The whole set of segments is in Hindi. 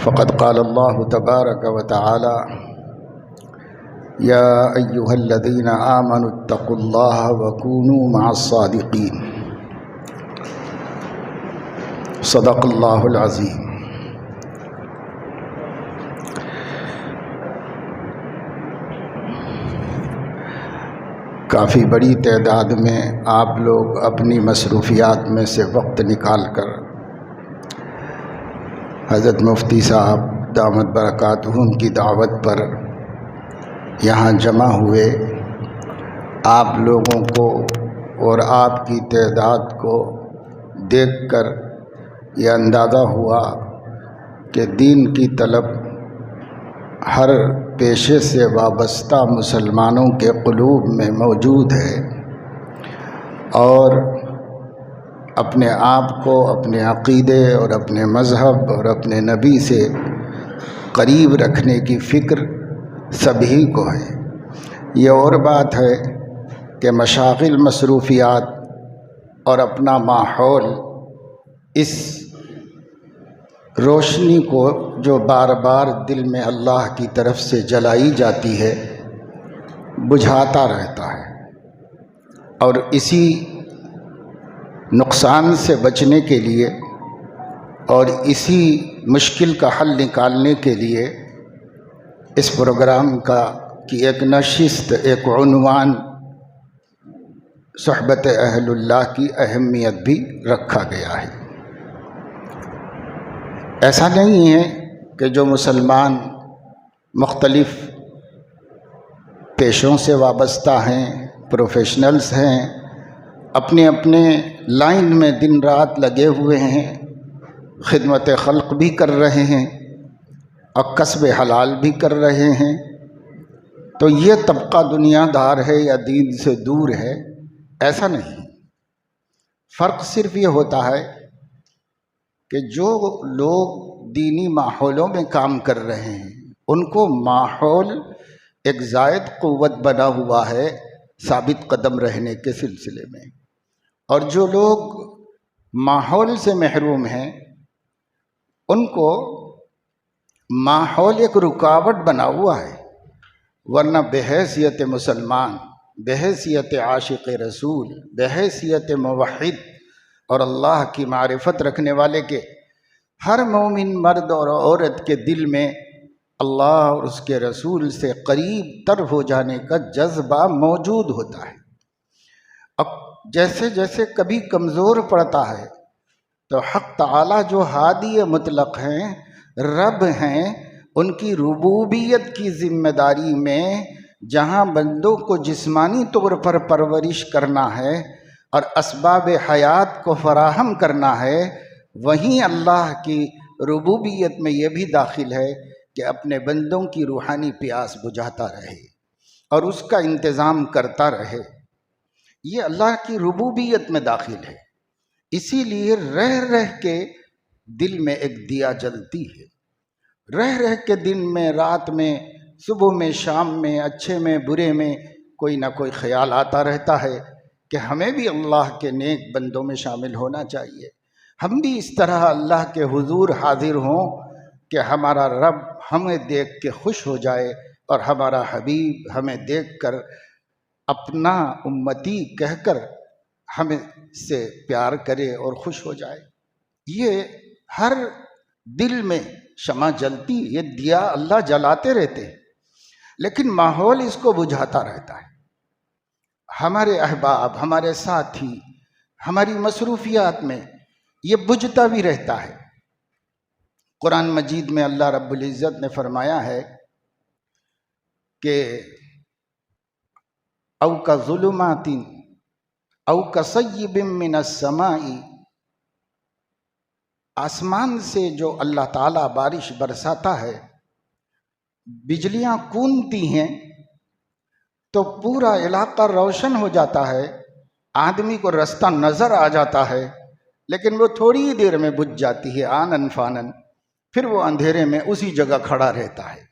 फ़क़द क़ाल अल्लाहु तबारक व तआला या अय्युहल्लज़ीना आमनुत्तक़ुल्लाह व कूनू मअस्सादिक़ीन। सदक़ल्लाहुल अज़ीम। काफ़ी बड़ी तादाद में आप लोग अपनी मसरूफ़ियात में से वक्त निकाल कर हज़रत मुफ्ती साहब दामत बरकातुहू की दावत पर यहाँ जमा हुए। आप लोगों को और आपकी तादाद को देखकर यह अंदाज़ा हुआ कि दीन की तलब हर पेशे से वाबस्ता मुसलमानों के क़ुलूब में मौजूद है और अपने आप को अपने अक़ीदे और अपने मज़हब और अपने नबी से करीब रखने की फ़िक्र सभी को है। ये और बात है कि मशागिल मसरूफ़ियात और अपना माहौल इस रोशनी को जो बार बार दिल में अल्लाह की तरफ से जलाई जाती है बुझाता रहता है, और इसी नुकसान से बचने के लिए और इसी मुश्किल का हल निकालने के लिए इस प्रोग्राम की एक नशिस्त, एक उन्वान सुहबत अहलुल्लाह की अहमियत भी रखा गया है। ऐसा नहीं है कि जो मुसलमान मुख्तलिफ़ पेशों से वाबस्ता हैं, प्रोफेशनल्स हैं, अपने अपने लाइन में दिन रात लगे हुए हैं, खिदमत खल्क़ भी कर रहे हैं और कस्ब हलाल भी कर रहे हैं, तो ये तबका दुनियादार है या दीन से दूर है, ऐसा नहीं। फ़र्क सिर्फ़ ये होता है कि जो लोग दीनी माहौलों में काम कर रहे हैं उनको माहौल एक ज़ायद क़ुव्वत बना हुआ है साबित कदम रहने के सिलसिले में, और जो लोग माहौल से महरूम हैं उनको माहौल एक रुकावट बना हुआ है। वरना behैसियत मुसलमान, behैसियत आशिक़ रसूल, behैसियत मुवहिद और अल्लाह की मारिफत रखने वाले के हर मोमिन मर्द और औरत के दिल में अल्लाह और उसके रसूल से करीब तर हो जाने का जज्बा मौजूद होता है। अब जैसे जैसे कभी कमज़ोर पड़ता है तो हक़ ताला जो हादी मुतलक़ हैं, रब हैं, उनकी रुबूबियत की ज़िम्मेदारी में जहाँ बंदों को जिस्मानी तौर पर परवरिश करना है और असबाब हयात को फराहम करना है, वहीं अल्लाह की रुबूबियत में ये भी दाखिल है कि अपने बंदों की रूहानी प्यास बुझाता रहे और उसका इंतज़ाम करता रहे। ये अल्लाह की रुबूबियत में दाखिल है। इसीलिए रह रह के दिल में एक दिया जलती है, रह रह के दिन में, रात में, सुबह में, शाम में, अच्छे में, बुरे में कोई ना कोई ख्याल आता रहता है कि हमें भी अल्लाह के नेक बंदों में शामिल होना चाहिए। हम भी इस तरह अल्लाह के हुजूर हाजिर हों कि हमारा रब हमें देख के खुश हो जाए और हमारा हबीब हमें देखकर अपना उम्मती कहकर हमें से प्यार करे और खुश हो जाए। ये हर दिल में शमा जलती, ये दिया अल्लाह जलाते रहते हैं, लेकिन माहौल इसको बुझाता रहता है। हमारे अहबाब, हमारे साथी, हमारी मसरूफियात में ये बुझता भी रहता है। कुरान मजीद में अल्लाह रब्बुल इज़्ज़त ने फरमाया है कि औ का ज़ुलुमातिन औ का सय्यिबिम मिनस समाई, आसमान से जो अल्लाह ताला बारिश बरसाता है, बिजलियां कूदती हैं तो पूरा इलाका रोशन हो जाता है, आदमी को रास्ता नजर आ जाता है, लेकिन वो थोड़ी ही देर में बुझ जाती है आनन फानन, फिर वो अंधेरे में उसी जगह खड़ा रहता है।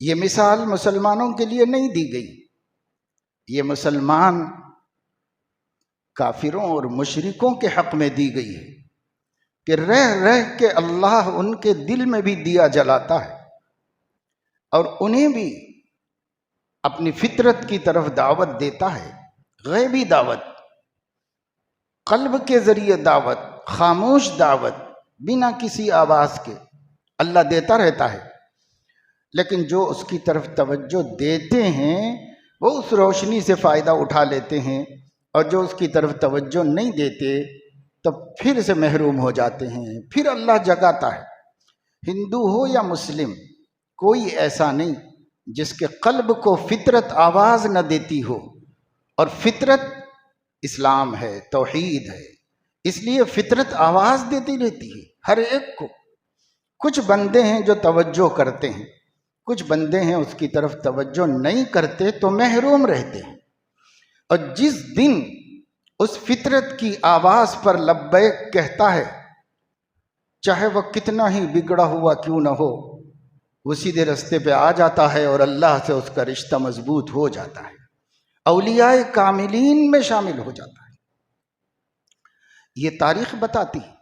ये मिसाल मुसलमानों के लिए नहीं दी गई, ये मुसलमान काफिरों और मुशरिकों के हक में दी गई है कि रह रह के अल्लाह उनके दिल में भी दिया जलाता है और उन्हें भी अपनी फितरत की तरफ दावत देता है। गैबी दावत, कल्ब के जरिए दावत, खामोश दावत, बिना किसी आवाज के अल्लाह देता रहता है। लेकिन जो उसकी तरफ तवज्जो देते हैं वो उस रोशनी से फ़ायदा उठा लेते हैं, और जो उसकी तरफ तवज्जो नहीं देते तो फिर से महरूम हो जाते हैं। फिर अल्लाह जगाता है। हिंदू हो या मुस्लिम, कोई ऐसा नहीं जिसके कल्ब को फितरत आवाज़ न देती हो, और फितरत इस्लाम है, तौहीद है, इसलिए फितरत आवाज़ देती रहती है हर एक को। कुछ बंदे हैं जो तवज्जो करते हैं, कुछ बंदे हैं उसकी तरफ तवज्जो नहीं करते तो महरूम रहते हैं। और जिस दिन उस फितरत की आवाज़ पर लब्बैक कहता है, चाहे वह कितना ही बिगड़ा हुआ क्यों न हो, वो सीधे रास्ते पे आ जाता है और अल्लाह से उसका रिश्ता मजबूत हो जाता है, औलियाए कामिलीन में शामिल हो जाता है। ये तारीख बताती है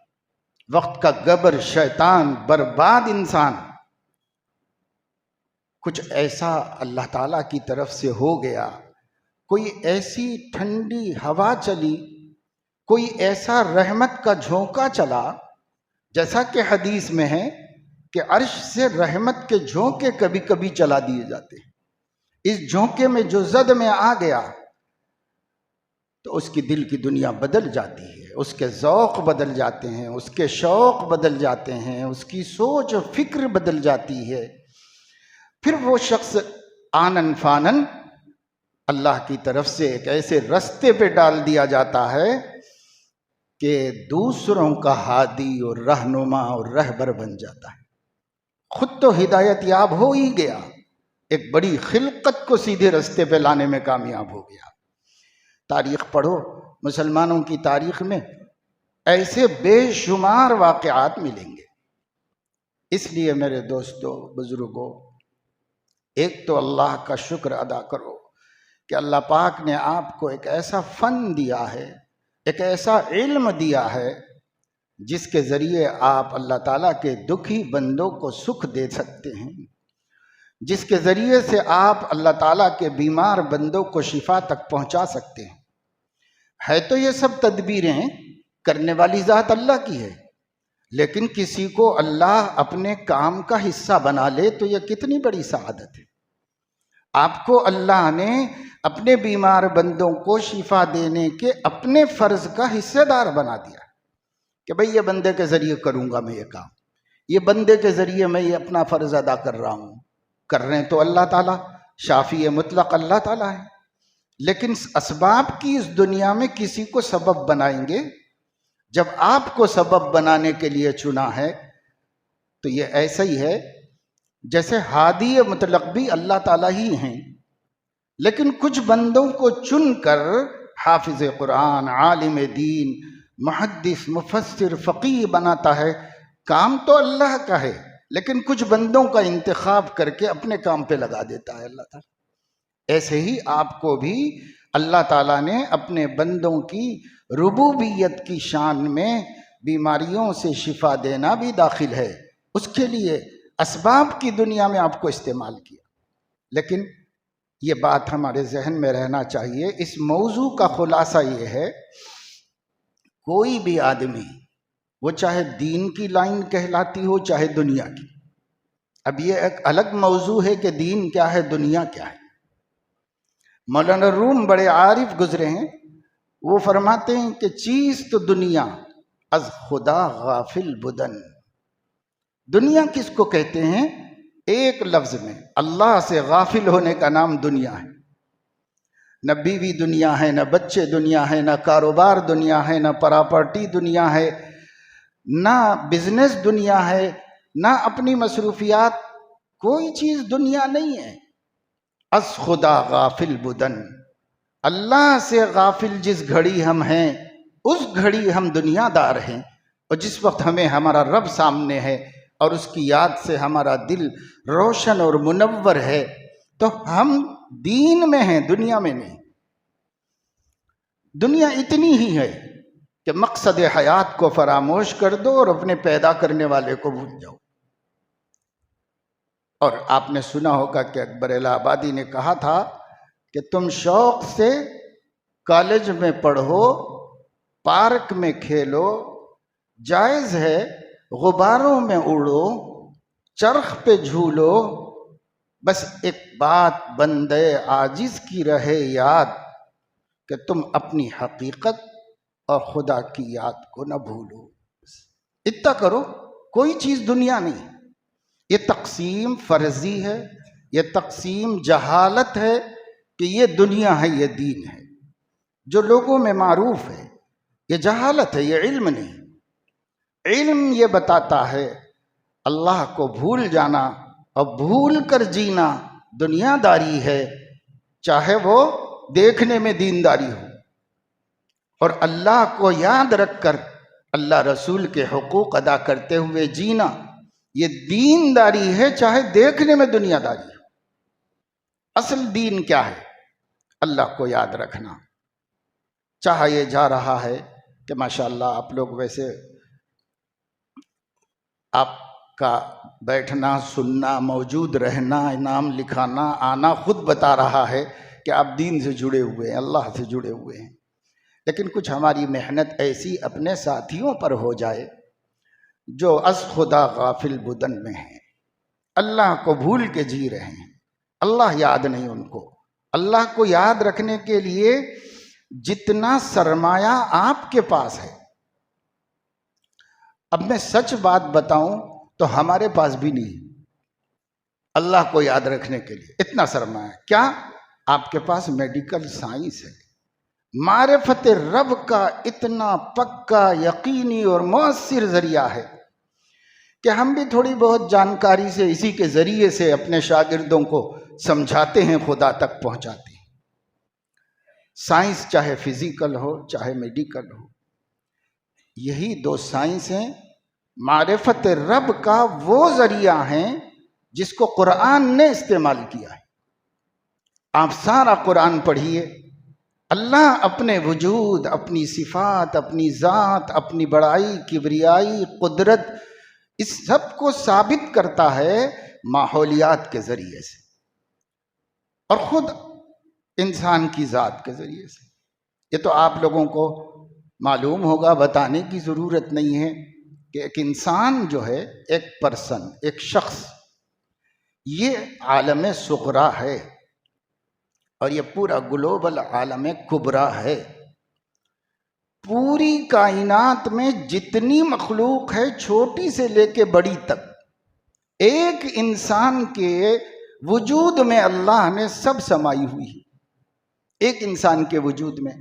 वक्त का गबर, शैतान, बर्बाद इंसान कुछ ऐसा अल्लाह ताला की तरफ से हो गया, कोई ऐसी ठंडी हवा चली, कोई ऐसा रहमत का झोंका चला, जैसा कि हदीस में है कि अर्श से रहमत के झोंके कभी कभी चला दिए जाते हैं। इस झोंके में जो जद में आ गया तो उसकी दिल की दुनिया बदल जाती है, उसके ज़ौक़ बदल जाते हैं, उसके शौक़ बदल जाते हैं, उसकी सोच और फिक्र बदल जाती है। फिर वो शख्स आनन फानन अल्लाह की तरफ से एक ऐसे रास्ते पे डाल दिया जाता है कि दूसरों का हादी और रहनुमा और रहबर बन जाता है। खुद तो हिदायत याब हो ही गया, एक बड़ी खिलकत को सीधे रास्ते पे लाने में कामयाब हो गया। तारीख पढ़ो, मुसलमानों की तारीख में ऐसे बेशुमार वाक़यात मिलेंगे। इसलिए मेरे दोस्तों, बुजुर्गों, एक तो अल्लाह का शुक्र अदा करो कि अल्लाह पाक ने आपको एक ऐसा फ़न दिया है, एक ऐसा इल्म दिया है जिसके ज़रिए आप अल्लाह ताला के दुखी बंदों को सुख दे सकते हैं, जिसके ज़रिए से आप अल्लाह ताला के बीमार बंदों को शिफा तक पहुंचा सकते हैं। है तो ये सब तदबीरें करने वाली ज़ात अल्लाह की है, लेकिन किसी को अल्लाह अपने काम का हिस्सा बना ले तो यह कितनी बड़ी सआदत है। आपको अल्लाह ने अपने बीमार बंदों को शिफा देने के अपने फ़र्ज़ का हिस्सेदार बना दिया कि भाई ये बंदे के ज़रिए करूँगा मैं ये काम, ये बंदे के ज़रिए मैं ये अपना फ़र्ज़ अदा कर रहा हूँ। कर रहे हैं तो अल्लाह ताला, शाफ़ी मुतलक अल्लाह ताला है, लेकिन असबाब की इस दुनिया में किसी को सबब बनाएंगे। जब आपको सबब बनाने के लिए चुना है तो ये ऐसा ही है जैसे हादी मुतलक भी अल्लाह ताला ही हैं, लेकिन कुछ बंदों को चुनकर हाफिज कुरान, आलिम दीन, मुहद्दिस, मुफस्सिर, फ़क़ीह बनाता है। काम तो अल्लाह का है, लेकिन कुछ बंदों का इंतखाब करके अपने काम पे लगा देता है अल्लाह ताला। ऐसे ही आपको भी अल्लाह ताला ने अपने बंदों की रुबूबियत की शान में बीमारियों से शिफा देना भी दाखिल है। उसके लिए असबाब की दुनिया में आपको इस्तेमाल किया, लेकिन ये बात हमारे जहन में रहना चाहिए। इस मौजू का खुलासा ये है, कोई भी आदमी, वो चाहे दीन की लाइन कहलाती हो चाहे दुनिया की। अब ये एक अलग मौजू है कि दीन क्या है, दुनिया क्या है। मौलाना रूम बड़े आरिफ गुजरे हैं, वो फरमाते हैं कि चीज़ तो दुनिया अज खुदा गाफिल बुदन। दुनिया किसको कहते हैं? एक लफ्ज में अल्लाह से गाफिल होने का नाम दुनिया है। न बीवी दुनिया है, न बच्चे दुनिया है, न कारोबार दुनिया है, न प्रॉपर्टी दुनिया है, ना बिजनेस दुनिया है, ना अपनी मसरूफियात, कोई चीज दुनिया नहीं है। अस खुदा गाफिल बुदन, अल्लाह से गाफिल जिस घड़ी हम हैं उस घड़ी हम दुनियादार हैं। और जिस वक्त हमें हमारा रब सामने है और उसकी याद से हमारा दिल रोशन और मुनव्वर है, तो हम दीन में हैं, दुनिया में नहीं। दुनिया इतनी ही है कि मकसद हयात को फरामोश कर दो और अपने पैदा करने वाले को भूल जाओ। और आपने सुना होगा कि अकबर इलाहाबादी ने कहा था कि तुम शौक से कॉलेज में पढ़ो, पार्क में खेलो, जायज़ है गुब्बारों में उड़ो, चरख पे झूलो, बस एक बात बंदे आजिज की रहे याद कि तुम अपनी हकीकत और खुदा की याद को न भूलो। इतना करो, कोई चीज़ दुनिया नहीं। ये तकसीम फर्जी है, ये तकसीम जहालत है कि ये दुनिया है, ये दीन है। जो लोगों में मारूफ है ये जहालत है, ये इल्म नहीं। इल्म ये बताता है अल्लाह को भूल जाना और भूल कर जीना दुनियादारी है, चाहे वो देखने में दीनदारी हो। और अल्लाह को याद रखकर अल्लाह रसूल के हुकूक अदा करते हुए जीना ये दीनदारी है, चाहे देखने में दुनियादारी हो। असल दीन क्या है? अल्लाह को याद रखना। चाहे ये जा रहा है कि माशाअल्लाह आप लोग वैसे आपका बैठना, सुनना, मौजूद रहना, इनाम लिखाना, आना खुद बता रहा है कि आप दीन से जुड़े हुए हैं, अल्लाह से जुड़े हुए हैं। लेकिन कुछ हमारी मेहनत ऐसी अपने साथियों पर हो जाए जो अस खुदा गाफिल बुदन में हैं, अल्लाह को भूल के जी रहे हैं, अल्लाह याद नहीं उनको। अल्लाह को याद रखने के लिए जितना सरमाया आपके पास है, अब मैं सच बात बताऊं तो हमारे पास भी नहीं अल्लाह को याद रखने के लिए इतना सरमाया। क्या? आपके पास मेडिकल साइंस है, मारिफत रब का इतना पक्का, यकीनी और मौसर जरिया है कि हम भी थोड़ी बहुत जानकारी से इसी के जरिए से अपने शागिर्दों को समझाते हैं, खुदा तक पहुंचाते हैं। साइंस चाहे फिजिकल हो चाहे मेडिकल हो, यही दो साइंस हैं। मारिफत रब का वो जरिया है जिसको कुरान ने इस्तेमाल किया है। आप सारा कुरान पढ़िए, अल्लाह अपने वजूद, अपनी सिफात, अपनी ज़ात, अपनी बड़ाई, किबरियाई, कुदरत, इस सब को साबित करता है माहौलियात के जरिए से और खुद इंसान की ज़ात के जरिए से। ये तो आप लोगों को मालूम होगा, बताने की ज़रूरत नहीं है कि एक इंसान जो है, एक पर्सन, एक शख्स, ये आलम सुगरा है और ये पूरा ग्लोबल आलम कुबरा है। पूरी कायनात में जितनी मखलूक है, छोटी से लेके बड़ी तक, एक इंसान के वजूद में अल्लाह ने सब समाई हुई है, एक इंसान के वजूद में।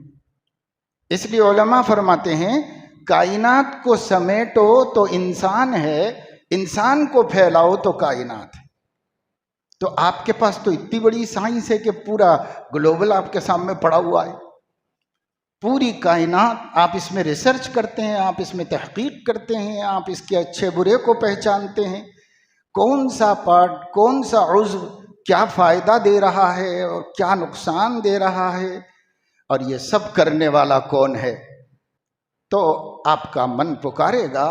इसलिए उलमा फरमाते हैं कायनात को समेटो तो इंसान है, इंसान को फैलाओ तो कायनात है। तो आपके पास तो इतनी बड़ी साइंस है कि पूरा ग्लोबल आपके सामने पड़ा हुआ है, पूरी कायनात, आप इसमें रिसर्च करते हैं, आप इसमें तहकीक करते हैं, आप इसके अच्छे बुरे को पहचानते हैं, कौन सा पार्ट, कौन सा उज़्व क्या फ़ायदा दे रहा है और क्या नुकसान दे रहा है, और ये सब करने वाला कौन है। तो आपका मन पुकारेगा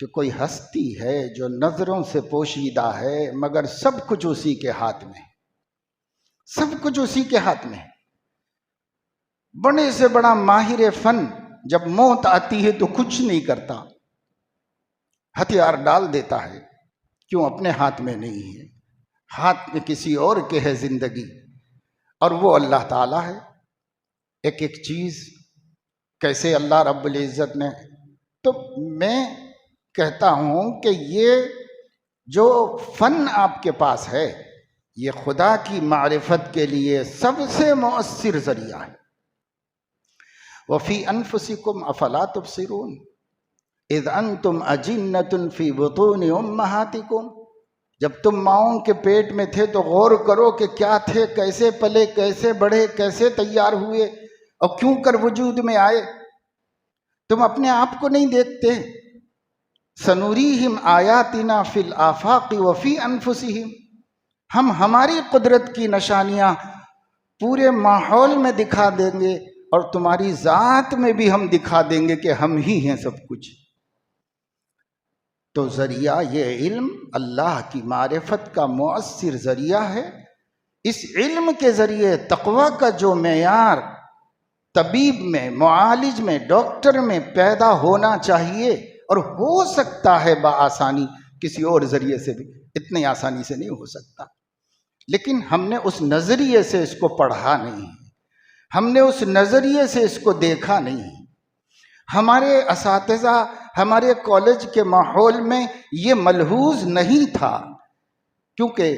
कि कोई हस्ती है जो नज़रों से पोशीदा है, मगर सब कुछ उसी के हाथ में, सब कुछ उसी के हाथ में। बड़े से बड़ा माहिर फन जब मौत आती है तो कुछ नहीं करता, हथियार डाल देता है। क्यों? अपने हाथ में नहीं है, हाथ में किसी और के है जिंदगी, और वो अल्लाह ताला है। एक एक चीज कैसे अल्लाह रब्बुल इज़्ज़त ने, तो मैं कहता हूं कि ये जो फ़न आपके पास है ये खुदा की मारिफत के लिए सबसे मुअस्सिर ज़रिया है। वफ़ी अनफुसिकुम अफला तुबसिरून इज़ अंतुम अजिन्नतुन फ़ी बुतूनि उम्महातिकुम, जब तुम माओं के पेट में थे तो गौर करो कि क्या थे, कैसे पले, कैसे बढ़े, कैसे तैयार हुए और क्यों कर वजूद में आए। तुम अपने आप को नहीं देखते। सनुरीहिम आयातिना फिल आफाक़ि व फ़ी अनफुसिहिम, हम हमारी कुदरत की निशानियां पूरे माहौल में दिखा देंगे और तुम्हारी ज़ात में भी हम दिखा देंगे कि हम ही हैं सब कुछ। तो ज़रिया ये इल्म अल्लाह की मारिफत का मुअस्सिर ज़रिया है। इस इल्म के ज़रिए तक़वा का जो मेयार तबीब में, मुआलिज में, डॉक्टर में पैदा होना चाहिए और हो सकता है बआसानी, किसी और ज़रिए से भी इतनी आसानी से नहीं हो सकता। लेकिन हमने उस नज़रिए से इसको पढ़ा नहीं है, हमने उस नज़रिए से इसको देखा नहीं है। हमारे असातिज़ा, हमारे कॉलेज के माहौल में ये मलहूज़ नहीं था, क्योंकि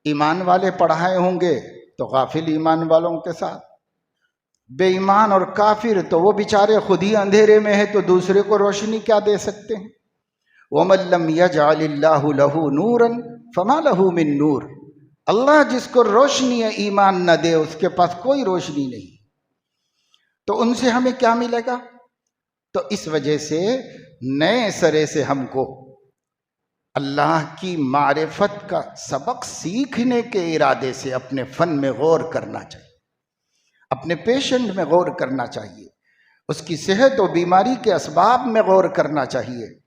ईमान वाले पढ़ाए होंगे तो गाफिल ईमान वालों के साथ, बेईमान और काफिर तो वो बेचारे खुद ही अंधेरे में है तो दूसरे को रोशनी क्या दे सकते हैं। वमन लम यजअलिल्लाहु लहू नूरन फमा लहू मिन नूर, अल्लाह जिसको रोशनी ईमान न दे उसके पास कोई रोशनी नहीं। तो उनसे हमें क्या मिलेगा? तो इस वजह से नए सिरे से हमको अल्लाह की मारिफत का सबक सीखने के इरादे से अपने फ़न में गौर करना चाहिए, अपने पेशेंट में गौर करना चाहिए, उसकी सेहत और बीमारी के असबाब में गौर करना चाहिए।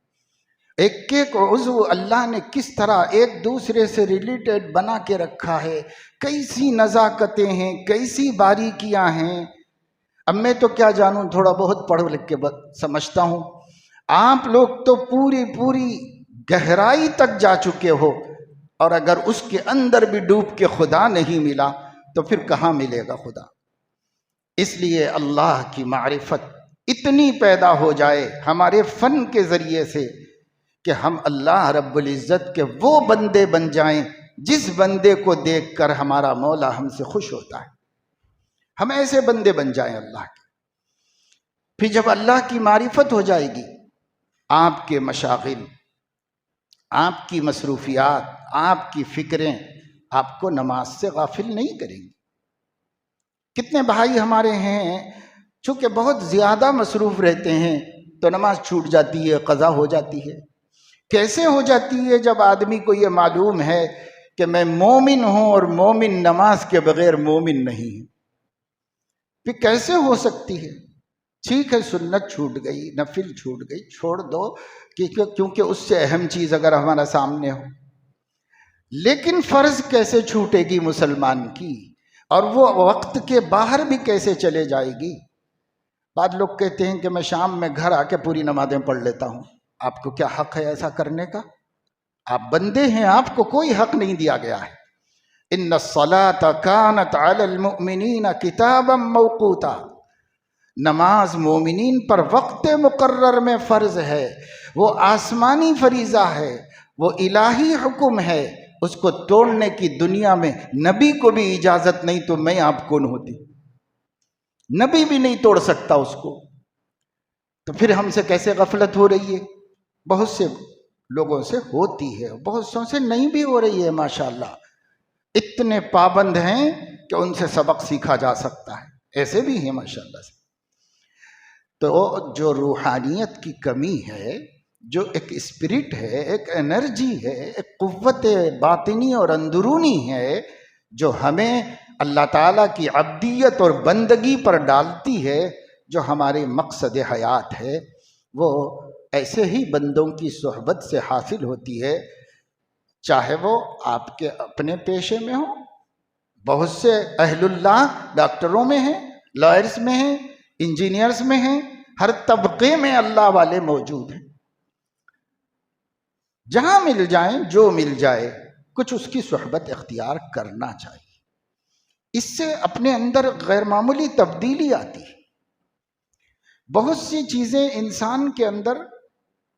एक एक उज़्व अल्लाह ने किस तरह एक दूसरे से रिलेटेड बना के रखा है, कैसी नज़ाकतें हैं, कैसी बारीकियां हैं। अब मैं तो क्या जानूं, थोड़ा बहुत पढ़ लिख के समझता हूं। आप लोग तो पूरी पूरी गहराई तक जा चुके हो, और अगर उसके अंदर भी डूब के खुदा नहीं मिला तो फिर कहाँ मिलेगा खुदा। इसलिए अल्लाह की मारिफत इतनी पैदा हो जाए हमारे फ़न के ज़रिए से कि हम अल्लाह रब्बुल इज़्ज़त के वो बंदे बन जाएं जिस बंदे को देखकर हमारा मौला हमसे खुश होता है। हम ऐसे बंदे बन जाएं अल्लाह के। फिर जब अल्लाह की मारिफत हो जाएगी, आपके मशागिल, आपकी मसरूफियात, आपकी फ़िक्रें आपको नमाज से गाफिल नहीं करेंगी। कितने भाई हमारे हैं चूँकि बहुत ज़्यादा मसरूफ़ रहते हैं तो नमाज छूट जाती है, क़ज़ा हो जाती है। कैसे हो जाती है? जब आदमी को ये मालूम है कि मैं मोमिन हूँ और मोमिन नमाज के बग़ैर मोमिन नहीं है, फिर कैसे हो सकती है? ठीक है, सुन्नत छूट गई, नफिल छूट गई, छोड़ दो, क्योंकि उससे अहम चीज़ अगर हमारा सामने हो। लेकिन फ़र्ज़ कैसे छूटेगी मुसलमान की, और वो वक्त के बाहर भी कैसे चले जाएगी? बाद लोग कहते हैं कि मैं शाम में घर आके पूरी नमाज़ें पढ़ लेता हूँ। आपको क्या हक़ है ऐसा करने का? आप बंदे हैं, आपको कोई हक़ नहीं दिया गया है। इन्नस्सलात कानत अलल मुमिनीन किताबम मौक़ूता, नमाज मोमिनीन पर वक्त मुकर्रर में फ़र्ज़ है। वो आसमानी फरीज़ा है, वो इलाही हुक्म है, उसको तोड़ने की दुनिया में नबी को भी इजाज़त नहीं, तो मैं आप कौन होती? नबी भी नहीं तोड़ सकता उसको। तो फिर हमसे कैसे गफलत हो रही है? बहुत से लोगों से होती है, बहुत सौ से नहीं भी हो रही है। माशाअल्लाह इतने पाबंद हैं कि उनसे सबक सीखा जा सकता है, ऐसे भी हैं माशाअल्लाह से। तो जो रूहानियत की कमी है, जो एक स्पिरिट है, एक एनर्जी है, एक कुव्वत बातिनी और अंदरूनी है जो हमें अल्लाह ताला की अब्दियत और बंदगी पर डालती है, जो हमारे मकसद हयात है, वो ऐसे ही बंदों की सोहबत से हासिल होती है, चाहे वो आपके अपने पेशे में हो। बहुत से अहलुल्लाह डॉक्टरों में हैं, लॉयर्स में हैं, इंजीनियर्स में हैं, हर तबके में अल्लाह वाले मौजूद हैं। जहां मिल जाए, जो मिल जाए, कुछ उसकी सोहबत इख्तियार करना चाहिए। इससे अपने अंदर गैर मामूली तब्दीली आती है। बहुत सी चीज़ें इंसान के अंदर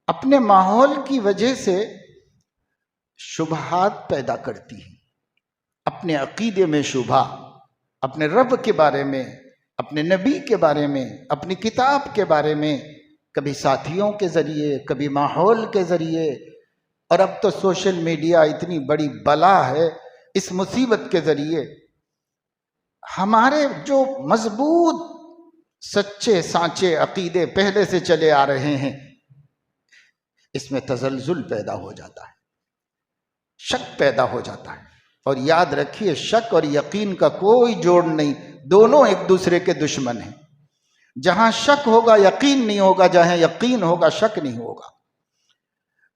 अपने माहौल की वजह से शुबहात पैदा करती है। अपने अकीदे में शुबहा, अपने रब के बारे में, अपने नबी के बारे में, अपनी किताब के बारे में, कभी साथियों के ज़रिए, कभी माहौल के ज़रिए, और अब तो सोशल मीडिया इतनी बड़ी बला है, इस मुसीबत के ज़रिए हमारे जो मजबूत सच्चे सांचे अकीदे पहले से चले आ रहे हैं, इसमें तजल्जुल पैदा हो जाता है, शक पैदा हो जाता है। और याद रखिए, शक और यकीन का कोई जोड़ नहीं, दोनों एक दूसरे के दुश्मन हैं। जहां शक होगा यकीन नहीं होगा, जहां यकीन होगा शक नहीं होगा।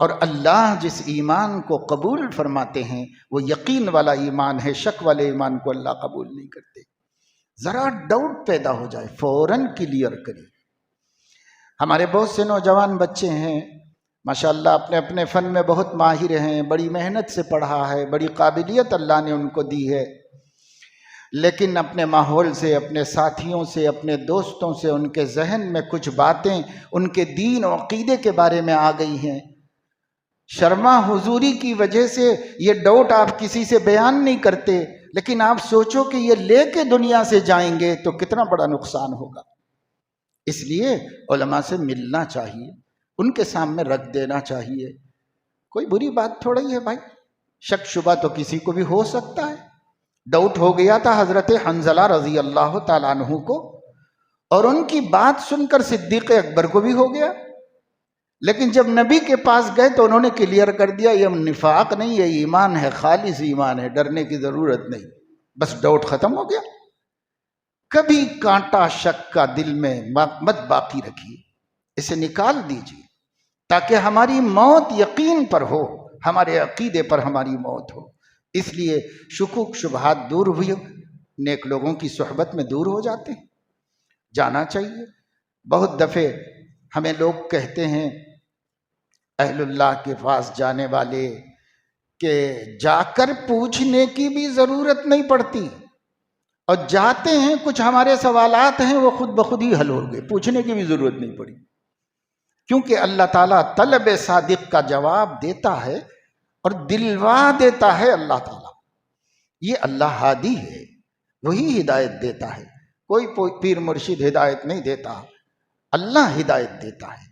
और अल्लाह जिस ईमान को कबूल फरमाते हैं वो यकीन वाला ईमान है, शक वाले ईमान को अल्लाह कबूल नहीं करते। जरा डाउट पैदा हो जाए फौरन क्लियर करिए। हमारे बहुत से नौजवान बच्चे हैं माशाअल्लाह, अपने अपने फ़न में बहुत माहिर हैं, बड़ी मेहनत से पढ़ा है, बड़ी काबिलियत अल्लाह ने उनको दी है, लेकिन अपने माहौल से, अपने साथियों से, अपने दोस्तों से उनके जहन में कुछ बातें उनके दीन और अकीदे के बारे में आ गई हैं। शर्मा हुजूरी की वजह से ये डाउट आप किसी से बयान नहीं करते, लेकिन आप सोचो कि ये लेके दुनिया से जाएंगे तो कितना बड़ा नुकसान होगा। इसलिए उलमा से मिलना चाहिए, उनके सामने रख देना चाहिए। कोई बुरी बात थोड़ा ही है भाई, शक शुबा तो किसी को भी हो सकता है। डाउट हो गया था हजरत हंजला रजी अल्लाह ताला अन्हु को, और उनकी बात सुनकर सिद्दीक़ अकबर को भी हो गया, लेकिन जब नबी के पास गए तो उन्होंने क्लियर कर दिया ये निफाक नहीं, ये ईमान है, खालिस ईमान है, डरने की जरूरत नहीं। बस डाउट खत्म हो गया। कभी कांटा शक का दिल में मत बाकी रखिए, इसे निकाल दीजिए ताकि हमारी मौत यकीन पर हो, हमारे अकीदे पर हमारी मौत हो। इसलिए शुकूक शुबहात दूर हुई, नेक लोगों की सोहबत में दूर हो जाते हैं, जाना चाहिए। बहुत दफ़े हमें लोग कहते हैं अहलुल्लाह के पास जाने वाले कि जाकर पूछने की भी ज़रूरत नहीं पड़ती, और जाते हैं कुछ हमारे सवालात हैं वो खुद ब खुद ही हल हो गए, पूछने की भी ज़रूरत नहीं पड़ी, क्योंकि अल्लाह ताला तलब सादिक का जवाब देता है और दिलवा देता है। अल्लाह ताला, ये अल्लाह हादी है, वही हिदायत देता है। कोई पीर मुर्शिद हिदायत नहीं देता, अल्लाह हिदायत देता है।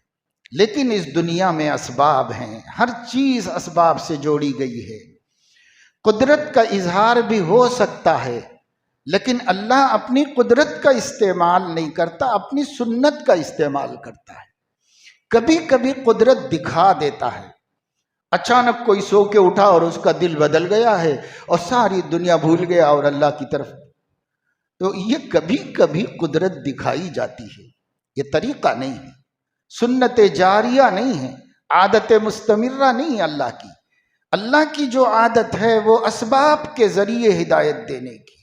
लेकिन इस दुनिया में असबाब हैं, हर चीज़ असबाब से जोड़ी गई है। कुदरत का इजहार भी हो सकता है, लेकिन अल्लाह अपनी कुदरत का इस्तेमाल नहीं करता, अपनी सुन्नत का इस्तेमाल करता है। कभी कभी कुदरत दिखा देता है, अचानक कोई सो के उठा और उसका दिल बदल गया है और सारी दुनिया भूल गया और अल्लाह की तरफ, तो ये कभी कभी कुदरत दिखाई जाती है। ये तरीका नहीं है, सुन्नत जारिया नहीं है, आदत मुस्तमिर्रा नहीं है अल्लाह की। अल्लाह की जो आदत है वो असबाब के ज़रिए हिदायत देने की,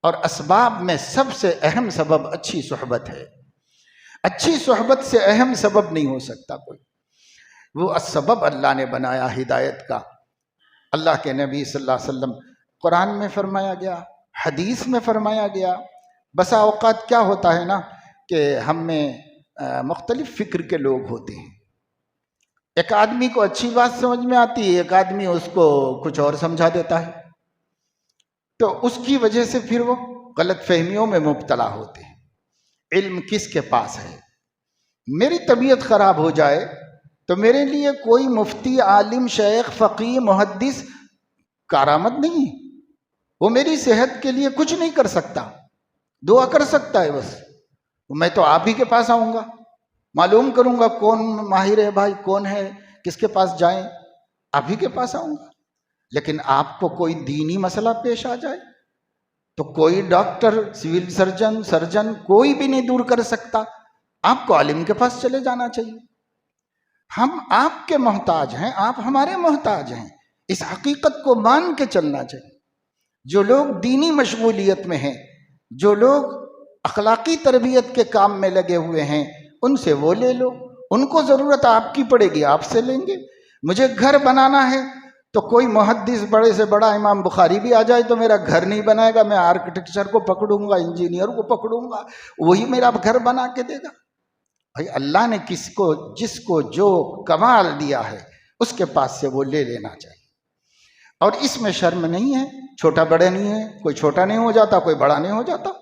और असबाब में सबसे अहम सबब अच्छी सोहबत है। अच्छी सोहबत से अहम सबब नहीं हो सकता कोई। वो असबब अल्लाह ने बनाया हिदायत का। अल्लाह के नबी सल्लल्लाहु अलैहि वसल्लम कुरान में फरमाया गया, हदीस में फरमाया गया। बसा औकात क्या होता है ना कि हम में मुख्तलिफ फ़िक्र के लोग होते हैं। एक आदमी को अच्छी बात समझ में आती है, एक आदमी उसको कुछ और समझा देता है, तो उसकी वजह से फिर वो गलत फहमियों में मुब्तला होते हैं। इल्म किसके पास है? मेरी तबीयत ख़राब हो जाए तो मेरे लिए कोई मुफ्ती, आलिम, शेख, फ़कीह, मुहद्दिस कारामद नहीं, वो मेरी सेहत के लिए कुछ नहीं कर सकता, दुआ कर सकता है बस। मैं तो आप ही के पास आऊँगा, मालूम करूँगा कौन माहिर है भाई, कौन है, किसके पास जाएं, आप ही के पास आऊँगा। लेकिन आपको कोई दीनी मसला पेश आ जाए तो कोई डॉक्टर, सिविल सर्जन कोई भी नहीं दूर कर सकता, आपको आलिम के पास चले जाना चाहिए। हम आपके मोहताज हैं, आप हमारे मोहताज हैं, इस हकीकत को मान के चलना चाहिए। जो लोग दीनी मशगूलियत में हैं, जो लोग अखलाकी तरबियत के काम में लगे हुए हैं, उनसे वो ले लो। उनको ज़रूरत आपकी पड़ेगी, आपसे लेंगे। मुझे घर बनाना है तो कोई मुहद्दिस, बड़े से बड़ा इमाम बुखारी भी आ जाए तो मेरा घर नहीं बनाएगा, मैं आर्किटेक्चर को पकड़ूंगा, इंजीनियर को पकड़ूंगा, वही मेरा घर बना के देगा। भाई अल्लाह ने जिसको जो कमाल दिया है उसके पास से वो ले लेना चाहिए। और इसमें शर्म नहीं है, छोटा बड़ा नहीं है, कोई छोटा नहीं हो जाता, कोई बड़ा नहीं हो जाता।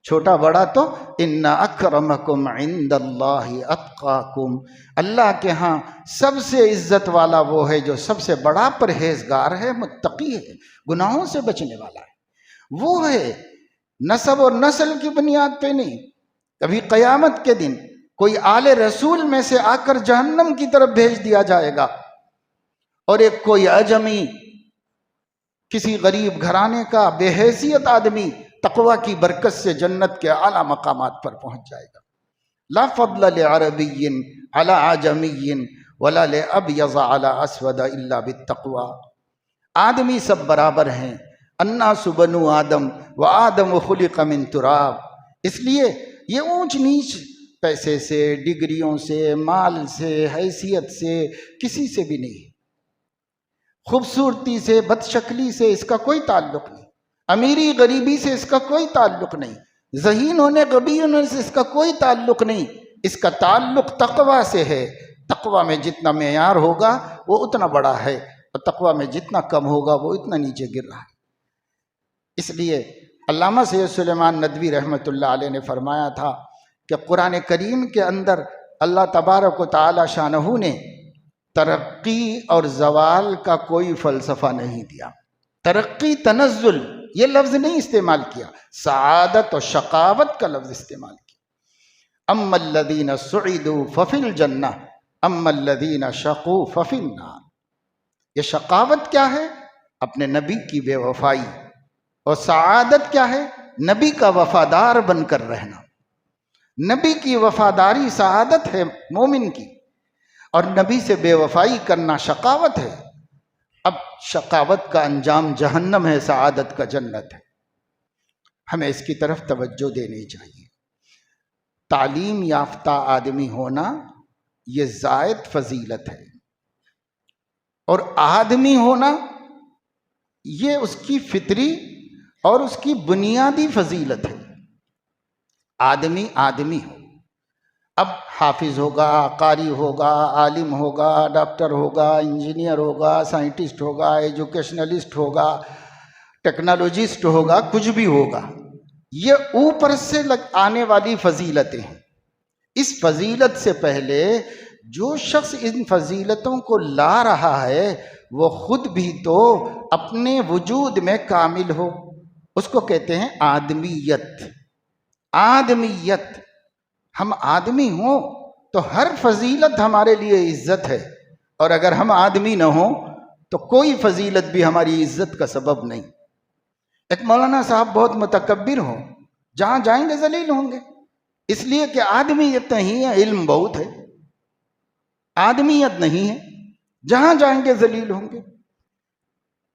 छोटा बड़ा तो इन्ना अक्रमकुम इंदल्लाहि अत्काकुम, अल्लाह के यहाँ सबसे इज्जत वाला वो है जो सबसे बड़ा परहेजगार है, मुत्तकी है, गुनाहों से बचने वाला है, वो है। नसब और नस्ल की बुनियाद पे नहीं। कभी क़यामत के दिन कोई आले रसूल में से आकर जहन्नम की तरफ भेज दिया जाएगा और एक कोई अजमी किसी गरीब घराने का बेहैसियत आदमी तकवा की बरकत से जन्नत के आला मकामात पर पहुंच जाएगा। ला फद्ल ले अरबिय्यिन अला आजमिय्यिन वला ले अबयज़ अला अस्वद इल्ला बित्तक़वा। आदमी सब बराबर हैं, अन्नासु बनु आदम व आदम खुलिक़ मिन तुराब। इसलिए ये ऊंच नीच पैसे से, डिग्रियों से, माल से, हैसियत से किसी से भी नहीं, खूबसूरती से, बदशक्ली से इसका कोई ताल्लुक नहीं, अमीरी गरीबी से इसका कोई ताल्लुक नहीं, ज़हीन होने गबी होने से इसका कोई ताल्लुक नहीं। इसका ताल्लुक तकवा से है। तकवा में जितना मेयार होगा वो उतना बड़ा है, और तकवा में जितना कम होगा वो इतना नीचे गिर रहा है। इसलिए अल्लामा सैयद सुलेमान नदवी रहमतुल्लाह अलैह ने फरमाया था कि कुरान करीम के अंदर अल्लाह तबारक व तआला शानहू ने तरक्की और जवाल का कोई फ़लसफ़ा नहीं दिया। तरक्की तनज़्ज़ुल ये लफ्ज़ नहीं इस्तेमाल किया, सआदत और शकावत का लफ्ज़ इस्तेमाल किया। अम्मल्लज़ीना सुईदू फ़फ़िल जन्नह अम्मल्लज़ीना शक़ू फ़फ़िन नार। ये शकावत क्या है? अपने नबी की बेवफाई, और सआदत क्या है? नबी का वफादार बनकर रहना। नबी की वफादारी सआदत है मोमिन की, और नबी से बेवफाई करना शकावत है। अब शकावत का अंजाम जहन्नम है, सआदत का जन्नत है। हमें इसकी तरफ तवज्जो देनी चाहिए। तालीम याफ्ता आदमी होना ये ज़ायद फजीलत है, और आदमी होना ये उसकी फितरी और उसकी बुनियादी फजीलत है। आदमी आदमी हो, अब हाफिज होगा, कारी होगा, आलिम होगा, डॉक्टर होगा, इंजीनियर होगा, साइंटिस्ट होगा, एजुकेशनलिस्ट होगा, टेक्नोलॉजिस्ट होगा, कुछ भी होगा, ये ऊपर से आने वाली फजीलतें हैं। इस फजीलत से पहले जो शख्स इन फजीलतों को ला रहा है वो खुद भी तो अपने वजूद में कामिल हो, उसको कहते हैं आदमियत। आदमियत, हम आदमी हों तो हर फजीलत हमारे लिए इज्जत है, और अगर हम आदमी न हो तो कोई फजीलत भी हमारी इज्जत का सबब नहीं। एक मौलाना साहब बहुत मुतकब्बिर हो, जहां जाएंगे जलील होंगे, इसलिए कि आदमियत नहीं है, इल्म बहुत है। आदमियत नहीं है, जहां जाएंगे जलील होंगे।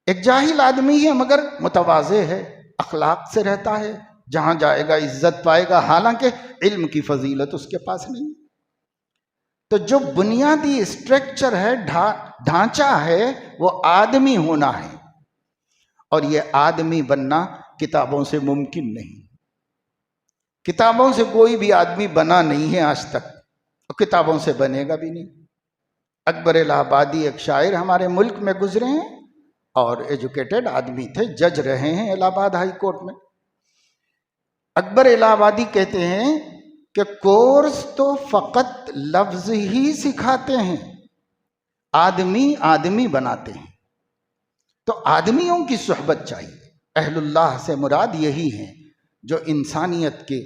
एक जाहिल आदमी है मगर मुतवाज़े है, अखलाक से रहता है, जहां जाएगा इज्जत पाएगा, हालांकि इल्म की फजीलत उसके पास नहीं। तो जो बुनियादी स्ट्रक्चर है, ढांचा है, वो आदमी होना है, और ये आदमी बनना किताबों से मुमकिन नहीं। किताबों से कोई भी आदमी बना नहीं है आज तक, और किताबों से बनेगा भी नहीं। अकबर इलाहाबादी एक शायर हमारे मुल्क में गुजरे हैं, और एजुकेटेड आदमी थे, जज रहे हैं इलाहाबाद हाई कोर्ट में। अकबर इलाहाबादी कहते हैं कि कोर्स तो फकत लफ्ज ही सिखाते हैं, आदमी आदमी बनाते हैं। तो आदमियों की सोहबत चाहिए। अहलुल्लाह से मुराद यही है जो इंसानियत के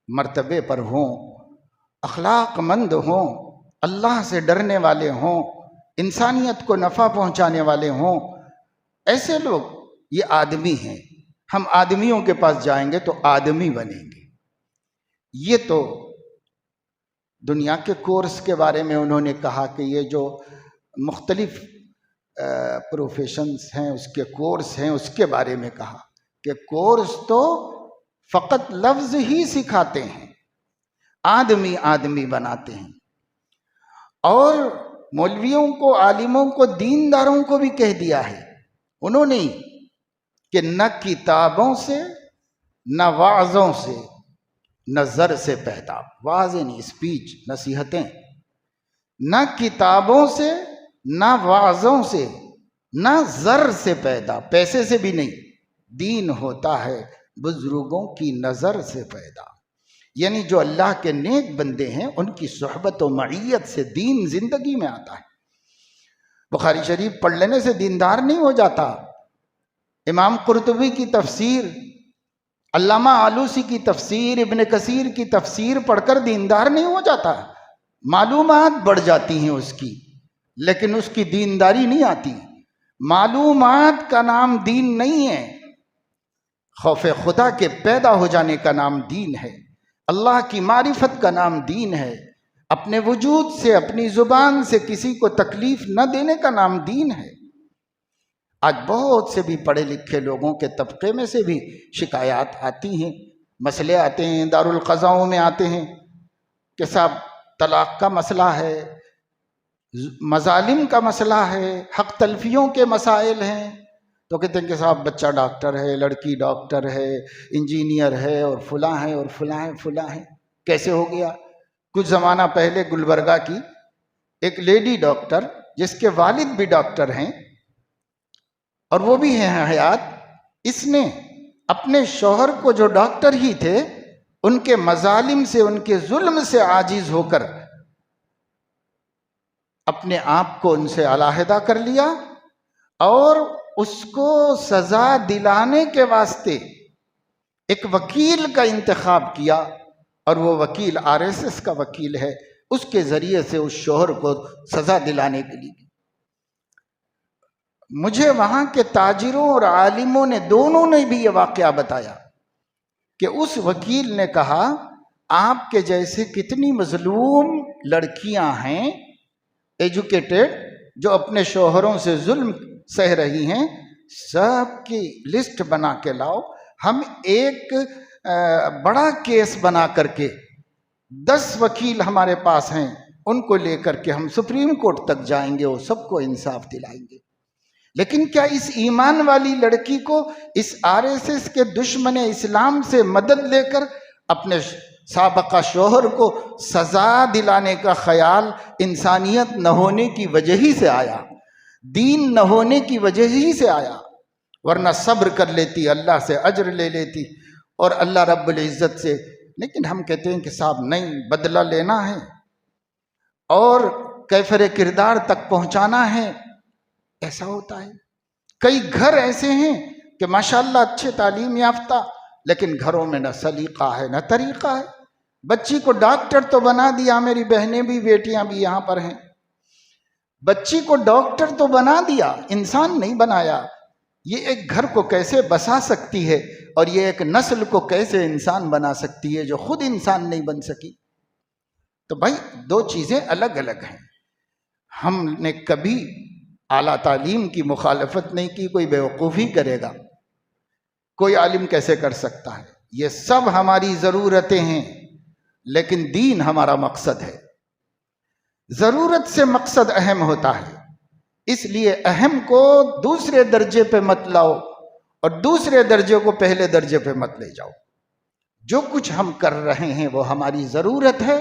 मर्तबे पर हों, अखलाकमंद हों, अल्लाह से डरने वाले हों, इंसानियत को नफ़ा पहुंचाने वाले हों। ऐसे लोग ये आदमी हैं। हम आदमियों के पास जाएंगे तो आदमी बनेंगे। ये तो दुनिया के कोर्स के बारे में उन्होंने कहा कि ये जो मुख्तलिफ प्रोफेशंस हैं, उसके कोर्स हैं, उसके बारे में कहा कि कोर्स तो फ़कत लफ्ज़ ही सिखाते हैं, आदमी आदमी बनाते हैं। और मौलवियों को, आलिमों को, दीनदारों को भी कह दिया है उन्होंने कि न किताबों से, न वाज़ों से, न ज़र से पैदा। वाज़ यानी स्पीच, नसीहतें। न किताबों से, न वाज़ों से, ना ज़र से पैदा, पैसे से भी नहीं। दीन होता है बुजुर्गों की नज़र से पैदा, यानी जो अल्लाह के नेक बंदे हैं उनकी सोहबत व मईयत से दीन जिंदगी में आता है। बुखारी शरीफ पढ़ लेने से दीनदार नहीं हो जाता। इमाम कुर्तुबी की तफसीर, अल्लामा आलूसी की तफसीर, इब्न कसीर की तफसीर पढ़कर दीनदार नहीं हो जाता। मालूमात बढ़ जाती हैं उसकी, लेकिन उसकी दीनदारी नहीं आती। मालूमात का नाम दीन नहीं है, खौफ खुदा के पैदा हो जाने का नाम दीन है। अल्लाह की मारिफत का नाम दीन है। अपने वजूद से, अपनी जुबान से किसी को तकलीफ न देने का नाम दीन है। आज बहुत से भी पढ़े लिखे लोगों के तबके में से भी शिकायत आती हैं, मसले आते हैं, दारुल क़ज़ाओं में आते हैं कि साहब तलाक़ का मसला है, मजालिम का मसला है, हक़ तलफियों के मसाइल हैं, तो कहते हैं कि साहब बच्चा डॉक्टर है, लड़की डॉक्टर है, इंजीनियर है, और फलां है और फलां है फलां है। कैसे हो गया? कुछ ज़माना पहले गुलबर्गा की एक लेडी डॉक्टर, जिसके वालिद भी डॉक्टर हैं और वो भी हैं हयात, इसने अपने शौहर को, जो डॉक्टर ही थे, उनके मजालिम से, उनके जुल्म से आजिज होकर अपने आप को उनसे अलहदा कर लिया और उसको सजा दिलाने के वास्ते एक वकील का इंतखाब किया, और वो वकील आरएसएस का वकील है। उसके जरिए से उस शौहर को सजा दिलाने के लिए मुझे वहां के ताजिरों और आलिमों ने, दोनों ने भी ये वाकया बताया कि उस वकील ने कहा, आपके जैसे कितनी मजलूम लड़कियां हैं एजुकेटेड, जो अपने शौहरों से जुल्म सह रही हैं, सबकी लिस्ट बना के लाओ। हम एक बड़ा केस बना करके, 10 वकील हमारे पास हैं, उनको लेकर के हम सुप्रीम कोर्ट तक जाएंगे और सबको इंसाफ दिलाएंगे। लेकिन क्या इस ईमान वाली लड़की को इस आरएसएस के दुश्मन इस्लाम से मदद लेकर अपने साबका शौहर को सजा दिलाने का ख्याल इंसानियत न होने की वजह ही से आया, दीन न होने की वजह ही से आया? वरना सब्र कर लेती, अल्लाह से अज्र ले लेती और अल्लाह रब्बुल इज़्ज़त से। लेकिन हम कहते हैं कि साहब नहीं, बदला लेना है और कैफरे किरदार तक पहुंचाना है। ऐसा होता है। कई घर ऐसे हैं कि माशाअल्लाह अच्छे तालीम याफ्ता, लेकिन घरों में न सलीका है न तरीका है। बच्ची को डॉक्टर तो बना दिया, मेरी बहनें भी, बेटियां भी यहाँ पर हैं, बच्ची को डॉक्टर तो बना दिया, इंसान नहीं बनाया। ये एक घर को कैसे बसा सकती है और ये एक नस्ल को कैसे इंसान बना सकती है जो खुद इंसान नहीं बन सकी? तो भाई दो चीज़ें अलग अलग हैं। हमने कभी आला तालीम की मुखालफत नहीं की, कोई बेवकूफ़ी करेगा, कोई आलिम कैसे कर सकता है? ये सब हमारी ज़रूरतें हैं, लेकिन दीन हमारा मकसद है। ज़रूरत से मकसद अहम होता है, इसलिए अहम को दूसरे दर्जे पे मत लाओ और दूसरे दर्जे को पहले दर्जे पे मत ले जाओ। जो कुछ हम कर रहे हैं वो हमारी ज़रूरत है,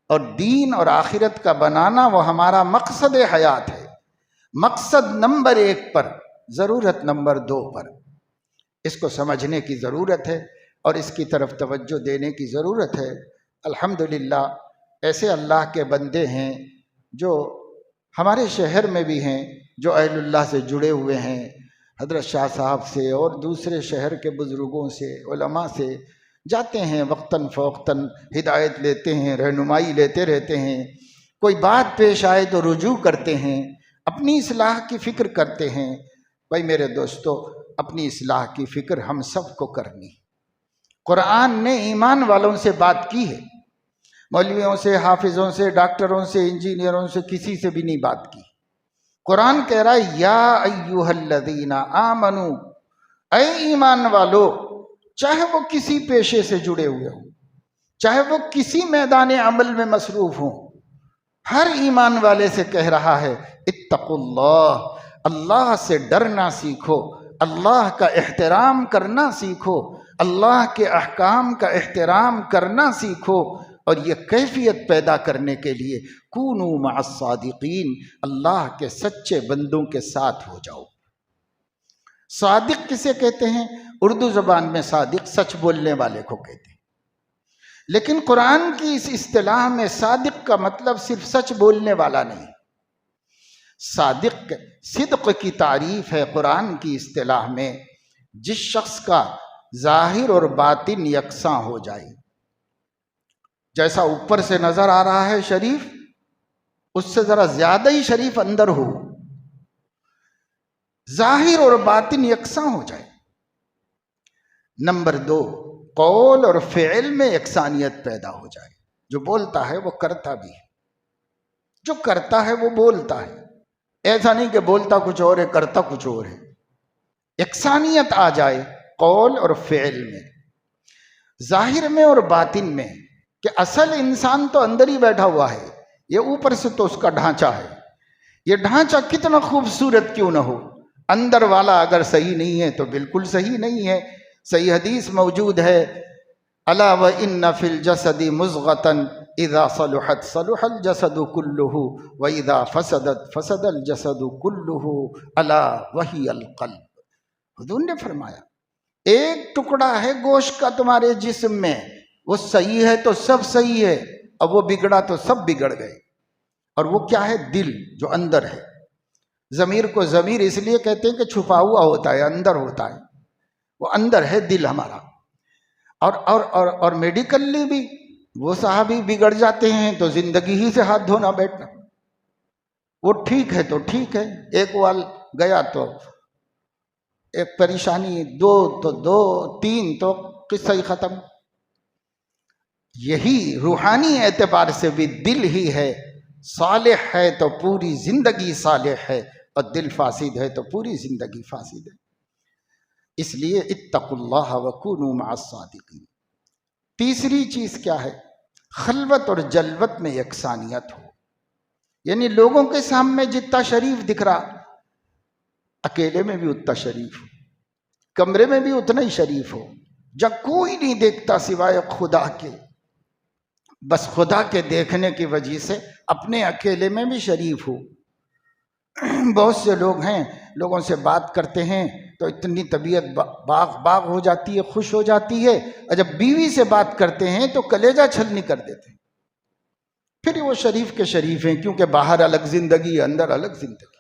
और दीन और आखिरत का बनाना वो हमारा मकसद हयात है। मकसद नंबर 1 पर, ज़रूरत नंबर 2 पर। इसको समझने की ज़रूरत है और इसकी तरफ तवज्जो देने की ज़रूरत है। अल्हम्दुलिल्लाह ऐसे अल्लाह के बंदे हैं जो हमारे शहर में भी हैं, जो अहलुल्लाह से जुड़े हुए हैं, हज़रत शाह साहब से और दूसरे शहर के बुज़ुर्गों से, उलमा से जाते हैं, वक्तन फ़ौक्तन हिदायत लेते हैं, रहनुमाई लेते रहते हैं। कोई बात पेश आए तो रुजू करते हैं, अपनी इस्लाह की फ़िक्र करते हैं। भाई मेरे दोस्तों, अपनी इस्लाह की फ़िक्र हम सब को करनी। कुरान ने ईमान वालों से बात की है, मौलवियों से, हाफिज़ों से, डॉक्टरों से, इंजीनियरों से, किसी से भी नहीं बात की। कुरान कह रहा है, या अय्युहल्लज़ीना आमनू, ऐ ईमान वालो, चाहे वो किसी पेशे से जुड़े हुए हों, चाहे वो किसी मैदान अमल में मसरूफ़ हों, हर ईमान वाले से कह रहा है, इत्तक़ुल्लाह, अल्लाह से डरना सीखो, अल्लाह का एहतराम करना सीखो, अल्लाह के अहकाम का एहतराम करना सीखो और ये कैफियत पैदा करने के लिए कूनू मअस-सादिकीन, अल्लाह के सच्चे बंदों के साथ हो जाओ। सादिक किसे कहते हैं? उर्दू ज़बान में सादिक सच बोलने वाले को कहते हैं, लेकिन कुरान की इस इस्तिलाह में सादिक का मतलब सिर्फ सच बोलने वाला नहीं। सादिक सिद्क की तारीफ है कुरान की इस्तिलाह में जिस शख्स का जाहिर और बातिन यकसा हो जाए। जैसा ऊपर से नजर आ रहा है शरीफ, उससे जरा ज्यादा ही शरीफ अंदर हो, जाहिर और बातिन यकसा हो जाए। नंबर 2, कौल और फ़िल में यकसानियत पैदा हो जाए। जो बोलता है वो करता भी है, जो करता है वो बोलता है। ऐसा नहीं कि बोलता कुछ और है करता कुछ और है। यकसानियत आ जाए कौल और फ़िल में, जाहिर में और बातिन में, कि असल इंसान तो अंदर ही बैठा हुआ है, ये ऊपर से तो उसका ढांचा है। ये ढांचा कितना खूबसूरत क्यों ना हो, अंदर वाला अगर सही नहीं है तो बिल्कुल सही नहीं है। सही हदीस मौजूद है, अला व इन्ना फिल जसदी मुज़गतन इज़ा सलुहत सलुहल जसदु कुल्लुहु व इज़ा फसदत फसदल जसदु कुल्लुहु अला वही अल क़ल्ब। हुज़ूर ने फरमाया, एक टुकड़ा है गोश्त का तुम्हारे जिस्म में, वो सही है तो सब सही है, अब वो बिगड़ा तो सब बिगड़ गए। और वो क्या है? दिल, जो अंदर है। ज़मीर को ज़मीर इसलिए कहते हैं कि छुपा हुआ होता है, अंदर होता है, वो अंदर है दिल हमारा। और मेडिकली भी वो साहबी बिगड़ जाते हैं तो जिंदगी ही से हाथ धोना बैठना। वो ठीक है तो ठीक है, एक वाल गया तो एक परेशानी, 2 तो 2, 3 तो किस्सा ही खत्म। यही रूहानी एतबार से भी दिल ही है, सालिह है तो पूरी जिंदगी सालिह है, और दिल फासिद है तो पूरी जिंदगी फासिद है। इसलिए इत्तकुल्लाह व कूनू मअस-सादिकीन। तीसरी चीज क्या है? खलवत और जलवत में यकसानियत हो, यानी लोगों के सामने जितना शरीफ दिख रहा, अकेले में भी उतना शरीफ हो, कमरे में भी उतना ही शरीफ हो। जब कोई नहीं देखता सिवाय खुदा के, बस खुदा के देखने की वजह से अपने अकेले में भी शरीफ हो। बहुत से लोग हैं, लोगों से बात करते हैं तो इतनी तबीयत बाग बाग हो जाती है, खुश हो जाती है, और जब बीवी से बात करते हैं तो कलेजा छलनी कर देते हैं। फिर वो शरीफ के शरीफ हैं, क्योंकि बाहर अलग जिंदगी, अंदर अलग जिंदगी।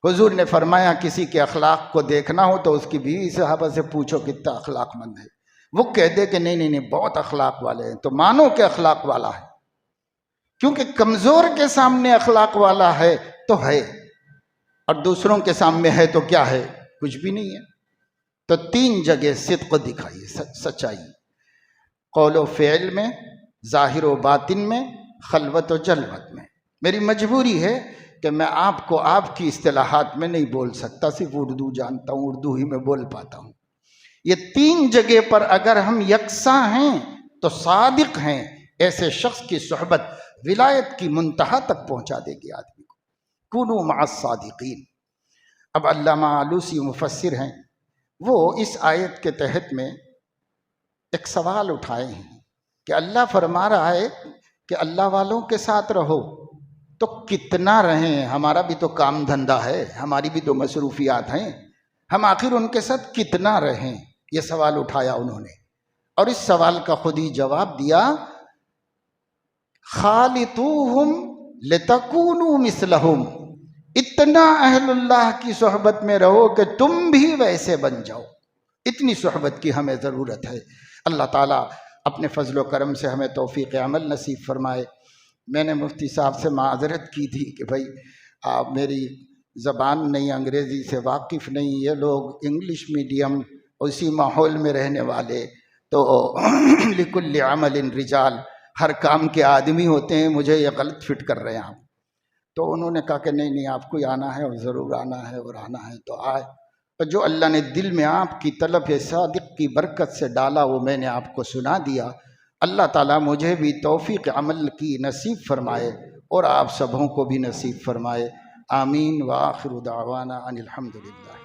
हुजूर ने फरमाया, किसी के अखलाक को देखना हो तो उसकी बीवी साहबा से पूछो कितना अखलाकमंद है। वो कह दे कि नहीं बहुत अखलाक वाले हैं, तो मानो के अखलाक वाला है, क्योंकि कमजोर के सामने अखलाक वाला है तो है, और दूसरों के सामने है तो क्या है? कुछ भी नहीं है। तो 3 जगह सिद्क दिखाइए, सच्चाई, कौल व फ़िल में, जाहिर व बातिन में, खलवत व जलवत में। मेरी मजबूरी है कि मैं आपको आपकी इस्तिलाहात में नहीं बोल सकता, सिर्फ उर्दू जानता हूँ, उर्दू ही में बोल पाता हूँ। ये 3 जगह पर अगर हम यकसा हैं तो सादिक हैं। ऐसे शख्स की सोहबत विलायत की मुंतहा तक पहुंचा देगी आदमी को। कुनू मअस-सादिकीन। अब अल्लामा आलूसी मुफस्सिर हैं, वो इस आयत के तहत में एक सवाल उठाए हैं कि अल्लाह फरमा रहा है कि अल्लाह वालों के साथ रहो, तो कितना रहें? हमारा भी तो काम धंधा है, हमारी भी तो मसरूफियात हैं, हम आखिर उनके साथ कितना रहें? ये सवाल उठाया उन्होंने, और इस सवाल का खुद ही जवाब दिया, खालितूहुम लितकूनू मिसलहुम। इतना अहलुल्लाह की सोहबत में रहो कि तुम भी वैसे बन जाओ। इतनी सोहबत की हमें ज़रूरत है। अल्लाह ताला अपने फजल व करम से हमें तौफीक अमल नसीब फरमाए। मैंने मुफ्ती साहब से माजरत की थी कि भाई आप मेरी ज़बान नहीं, अंग्रेज़ी से वाकिफ़ नहीं, ये लोग इंग्लिश मीडियम उसी माहौल में रहने वाले, तो लिकुल्लि अमलिन रिजाल, हर काम के आदमी होते हैं, मुझे ये गलत फिट कर रहे हैं आप। तो उन्होंने कहा कि नहीं आपको आना है, और ज़रूर आना है, और आना है तो आए। तो जो अल्लाह ने दिल में आपकी तलब सादिक की बरकत से डाला वो मैंने आपको सुना दिया। अल्लाह ताला मुझे भी तौफीक अमल की नसीब फरमाए और आप सबों को भी नसीब फरमाए। आमीन व आखिर दावाना अनिल हम्दुलिल्लाह।